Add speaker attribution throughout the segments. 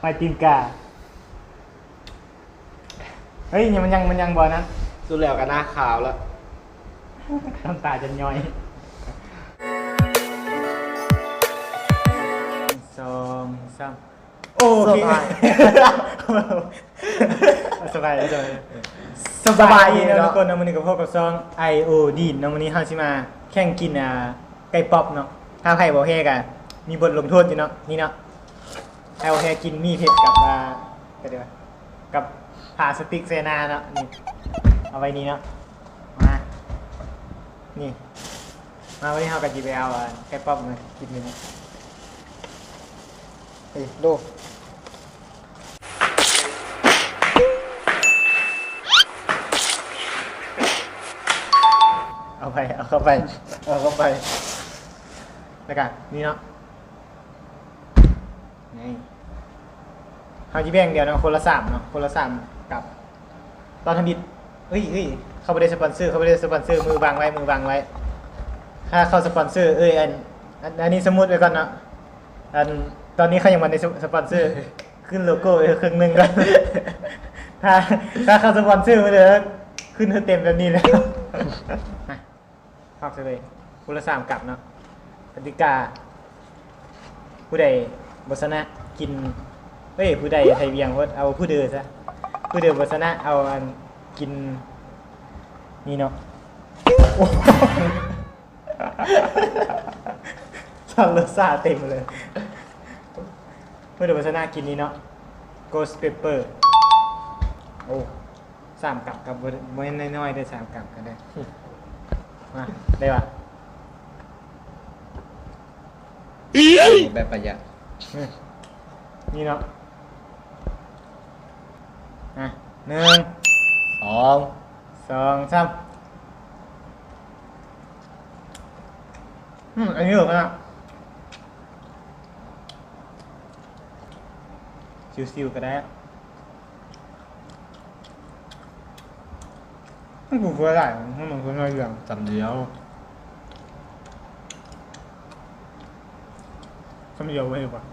Speaker 1: ไปตีนกาเฮ้ยมันยังบ่นั้น
Speaker 2: สุดแล้วกันหน้าขาวแล้ว
Speaker 1: น้ำตาจะย้อยสองสามโอเคสบายสบายดีนะทุกคนนะวันนี้กับพวกกับซองไอโอดีนนะวันนี้เฮาสิมาแข่งกินไก่ป๊อปเนาะถ้าใครบ่แพ้กันมีบทลงโทษอยู่เนาะนี่เนาะไอโอแพ้กินมีเผ็ดกับก็เดี๋ยวกับผ่าสติ๊กเซนาเนาะนี่เอาไว้นี่เนาะมานี่มาวันนี้เฮากับจีไปเอาไก่ป๊อปมากินนึงเฮ้ยดูเอาเข้าไปแล้วกันนี่เนาะนี่เขาจีแบ่งเดียวเนาะคนละ3เนาะคนละ3กับตอนทำบิดเฮ้ยเขาไม่ได้สปอนเซอร์มือวางไว้ถ้าเขาสปอนเซอร์อันนี้สมมุติไว้ก่อนเนาะตอนนี้เขายังมาในสปอนเซอร์ขึ้นโลโก้ครึ่งนึงก่อนถ้าเขาสปอนเซอร์มาเลยขึ้นเต็มแบบนี้แล้วพักเลยคนละ3กับเนาะกติกาผู้ใดบชนะกินผู้ใดไทยเวียงเอาผู้เดือซะผู้เดือบชนะเอากินนี่เนาะชันเลซ่าเต็มเลยผู้เดือบชนะกินนี่เนาะ Ghost Pepper โอ้3กับไม่น้อยๆได้3กับกันได้มาได้ป่ะ
Speaker 2: แบบประหยัด
Speaker 1: นี่เนาะ1 2 3อันนี้เหรอนะซิวๆก็ได้มันกูเพื่ออะไรมันคนละอย่าง
Speaker 2: จำเดียว
Speaker 1: คำเดียวไว้ดีกว่า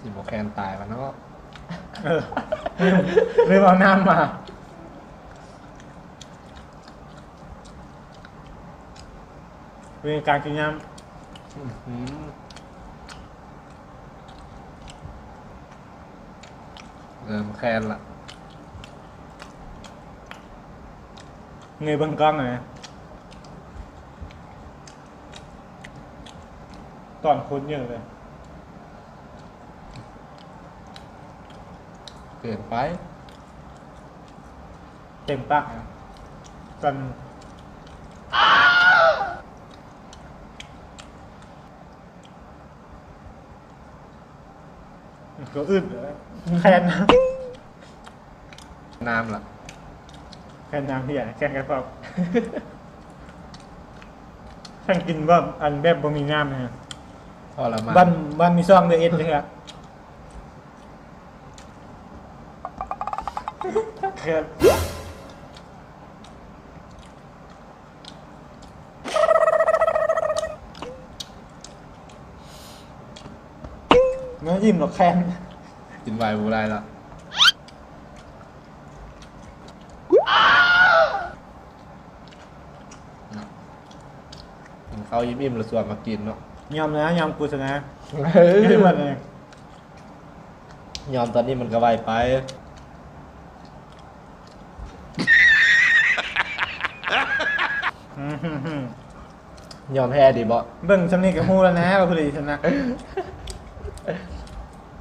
Speaker 2: สิบโมแคนตายมันเนาะ
Speaker 1: ลืมเอาน้ำมาเป็นการกินน้
Speaker 2: เริ่มแคนละ
Speaker 1: เงยเบังกล้องเลยตอนคุ้นเยอะเลย
Speaker 2: เปลี่ยนไป
Speaker 1: เต็มปากกันก็อึดเลยแค่น้
Speaker 2: ำล่ะ
Speaker 1: แค่น้ำที่ใหญ่แค่กระเพาะฉันกินว่าอันแบบบะหมี่น้ำนะ
Speaker 2: พอละมา
Speaker 1: บ้านมีซ่องเดือดใช่ไหมครับไม่ยิ้มหรอกแคน
Speaker 2: กินไวน์บูไรละเขายิ้มๆแล้วส่วนมากินเนาะ
Speaker 1: ยอมนะยอมกูชนะ
Speaker 2: ไม่
Speaker 1: หมดเลย
Speaker 2: ยอมตอนนี้มันก็ไวไปยอมแพ้ดิบอ
Speaker 1: เบิ่งจำนี้กับฮูแล้วนะว่าผู้ใดชนะ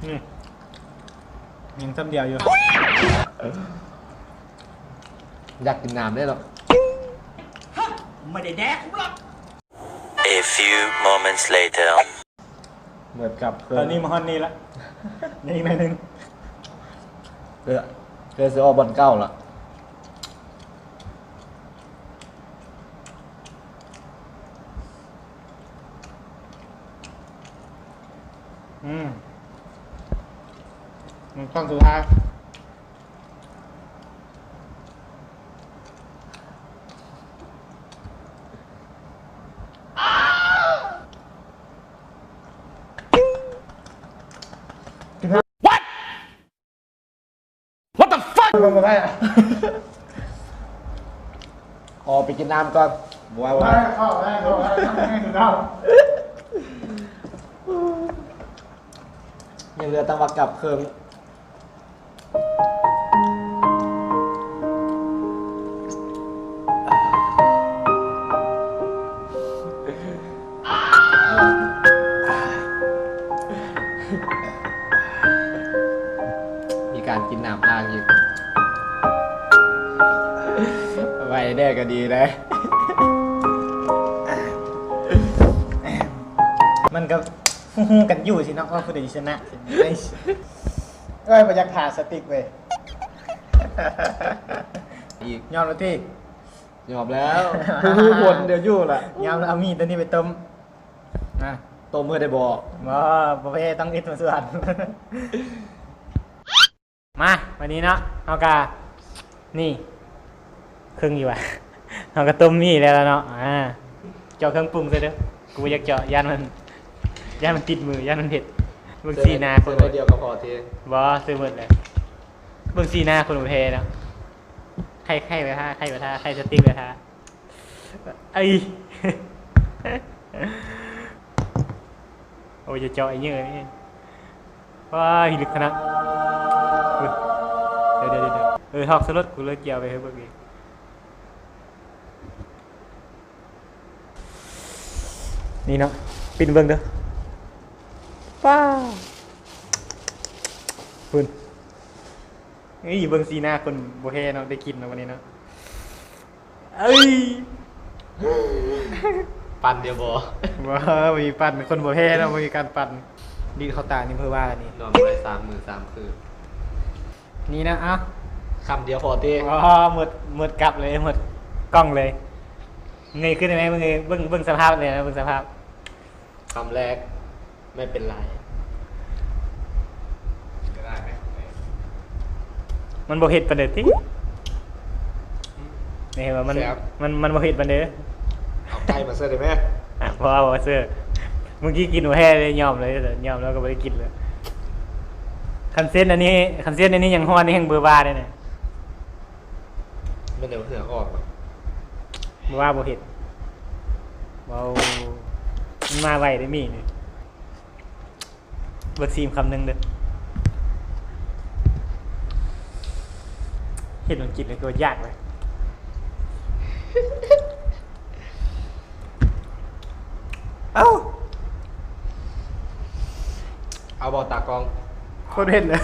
Speaker 1: นี่ยังจำเดียวอยู่
Speaker 2: อยากกินน้ำได้หรอ
Speaker 1: ไม่ได้แดกหรอก
Speaker 3: A few moments later
Speaker 2: เหมือนกับ
Speaker 1: ตอนนี้มาฮอนนี่ละนี่อีกหน่อยนึง
Speaker 2: เคยซื้อออกบอลเก้าละ
Speaker 1: มันต้องสุดท้ายมันไม่ได้อะ
Speaker 2: ออกไปกินน้ำก่อนบัวว่า
Speaker 1: เข้าได้เข้าได้เข้า
Speaker 2: ยังเหลือตั้งวักกับเครื่องมีการกินน้ำล้างอยู่ไว้ได้ก็ดีเลย
Speaker 1: มันก็ฮู้กันอยู่สิเนาะว่าผู้ใดชนะเอ้ยประยักษ์ขาสติ๊กเว้ย
Speaker 2: อีก
Speaker 1: ยอมแล้วที่
Speaker 2: ยอมแล้วผู้คนเดี๋ยวอยู่ล่ะ
Speaker 1: ยอมแล้วเอามีดตัวนี้ไปต้มนะ
Speaker 2: โตเมื่อได้บอก
Speaker 1: บ่ประเภทต้องอิดมาส่วน มาวันนี้เนาะเอากานี่ครึ่งอยู่ว่ะเอากระต้มนี่แล้วเนาะเจาะเครื่องปรุงซะเด้อกูอยากเจาะย่านมันติดมือย่านมันเผ็ดเบิ่งสีหน้าคน
Speaker 2: เดียวก็พอที
Speaker 1: บ่ซื้อหมดเลยเบิ่งสีหน้าคนประเภทเนาะใครไปท่าใครสติ๊กไปท่าไอ้ โอ้ยจะเจาะไอ้เงี้ยนี่ว้ายลึกขนาดเดี๋ยวทอกสลดกูเลิกเกี่ยวไปเฮ้ยเมื่อกี้นี่เนาะปิดเบิ่งเด้อป้าคุณเฮ้ยเบิ่งสีหน้าคนโบเฮเนาะได้กินเนาะวันนี้เนาะเอ้ย
Speaker 2: ปั่นเดียวบอ
Speaker 1: ว้ามีปั่นคนโบเฮเนาะมีการปั่นดีเข้าตานี่เพื่อว่านี่
Speaker 2: นอนไป3 มือ 3 คืน
Speaker 1: นี่นะอ่ะ
Speaker 2: คำเดียวพอที
Speaker 1: อ๋อหมดกลับเลยหมดกล้องเลยเงยขึ้นได้ไหมมึงเงยเบิ้งสภาพเลยนะเบิ้งสภาพ
Speaker 2: คำแรกไม่เป็นไร
Speaker 1: มันโบเห็ดปันเดอที่นี่เห็นว่ามันโบเห็ดปันเดอ
Speaker 2: เอาไก่มาเสิร์ฟได้ไหม
Speaker 1: เพราะว่าเสื้อเมื่อกี้กินหัวแห่เลยยอมเลยแต่ยอมแล้วก็ไม่ได้กินเลยคันเส้นอันนี้ยังห้อนนี่ยังเบอร์บ้าเลยเนี่ย
Speaker 2: ไม่เดี๋ยวเสือออกหรอก
Speaker 1: เบอร์บ้าโบเห็ดว้าวมันมาไวได้มีนี่เบิกซีมคำหนึ่งเด้อเห็ดมันกินเลยตัวยากเลยเอ้า
Speaker 2: เอาบอลตากล้อง
Speaker 1: โคตรเผ็ดเลย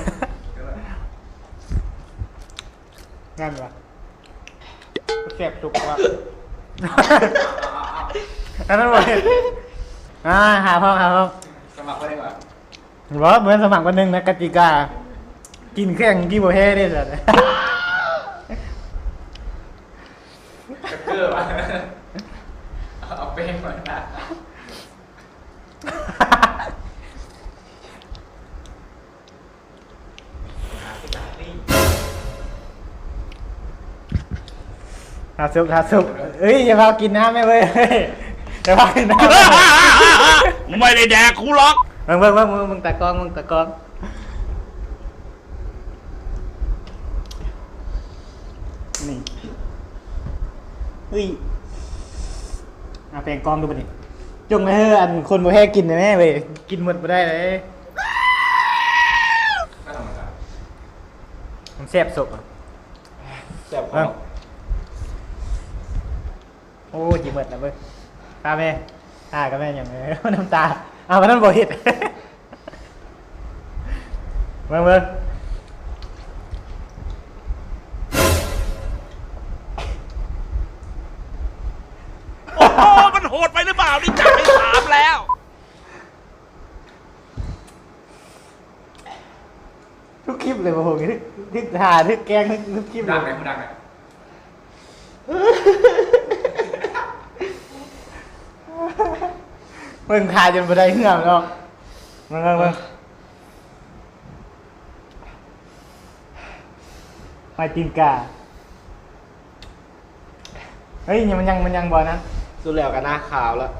Speaker 1: งั้นวะแสบจุกวะอันนั้นหมดหาพ่อ
Speaker 2: สมัครไปได้ไหม
Speaker 1: บอกเหมือนสมัครวันหนึ่งนะกติกา กินแข่งกี่โบเฮ่ได้สัตว์
Speaker 2: เกลือป่ะเอาเป้งมาหน้า
Speaker 1: หาซุปเอ้ยอย่าพากินน้ำไม่เว้ยอย่าพากินน้ำ
Speaker 3: ไม่ได้แดกกูหรอก
Speaker 1: มึงตะกองนี่เฮ้ยเอาแปลงกองดูป่ะนี่จงไม่ให้อันคนบ่แพ้กินนะแม่เว้ยกินหมดบ่ได้เลยมันแซ่บสุกอ่ะ
Speaker 2: แซ่บของ
Speaker 1: โอ้ยกินหมดแล้วเว้ยตาแม่กับแม่อย่างเงี้ยน้ำตาเอามานั่นบ่เฮ็ดเบิ่ง
Speaker 3: โอ้โหมันโหดไปหรือเปล่า นี่จับไป3 แล้ว
Speaker 1: ทุกคลิปเลยโอ้โหทึกหาทึกแกงทุกคลิปเลย
Speaker 2: ดังไหมคุณดังไหม
Speaker 1: มึงถ่ายจนบ่ได้เหื่อมเนาะ มึงไม่ตีนกาเฮ้ยมันยังบ่นะ
Speaker 4: สุดแล้วกันหน้าขาวแล้ว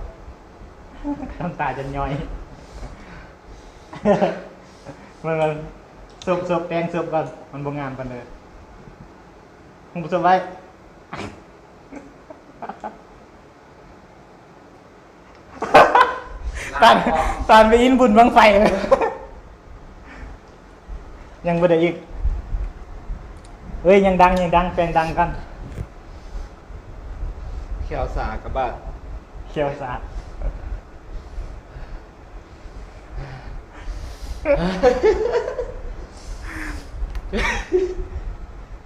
Speaker 1: น้ำตาจะย้อยมันสุบแปลงสุบก่อนมันบ่งามกันเลยมึงสุบไว้ตอนไปอินบุญบังไฟเลยยังบ่ได้อีกเฮ้ยยังดังแปลงดังกัน
Speaker 4: เขียวสากับบ้าน
Speaker 1: เขียวสาด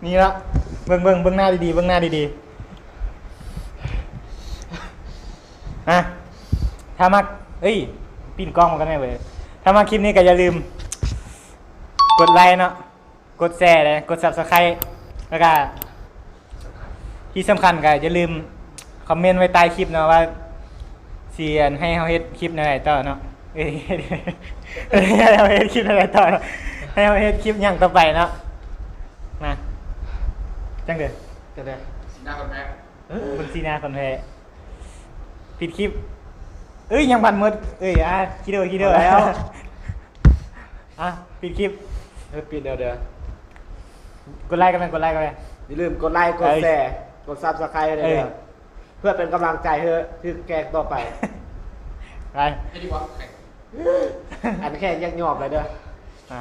Speaker 1: นี่ละเบิ่งหน้าดีๆอ่ะถ้ามักเอ้ยปิ้นกล้องมากันแม่เว้ยถ้ามาคลิปนี้ก็อย่าลืมกดไลค์เนาะกดแชร์เลยกด Subscribe แล้วก็ที่สำคัญก็อย่าลืมคอมเมนต์ไว้ใต้คลิปเนาะว่าเสียนให้เฮาเฮ็ดคลิปอะไรต่อเนาะให้เฮาเฮ็ดคลิปอะไรต่อเนาะให้เฮาเฮ็ดคลิปหยังต่อไปเนาะมาจังเด้อ
Speaker 4: จะได้
Speaker 2: สีหน้าคนแพ้
Speaker 1: คนซีนาคนแพ้ปิดคลิปเอ้ยยังบันหมดเอ้ยคิดเด้อแล้วปิดคลิป
Speaker 4: ปิดเดี๋ยว
Speaker 1: กดไลค์กันไป
Speaker 4: อย่าลืมกดไลค์กดแชร์กดซับสไครต์เลย
Speaker 1: เอ้ย
Speaker 4: เพื่อเป็นกำลังใจให้คือแกงต่อไป
Speaker 1: ไป
Speaker 2: ให้ดีกว่าแข่ง
Speaker 4: อันแค่ยักยอกเลยเด้อ
Speaker 1: ไป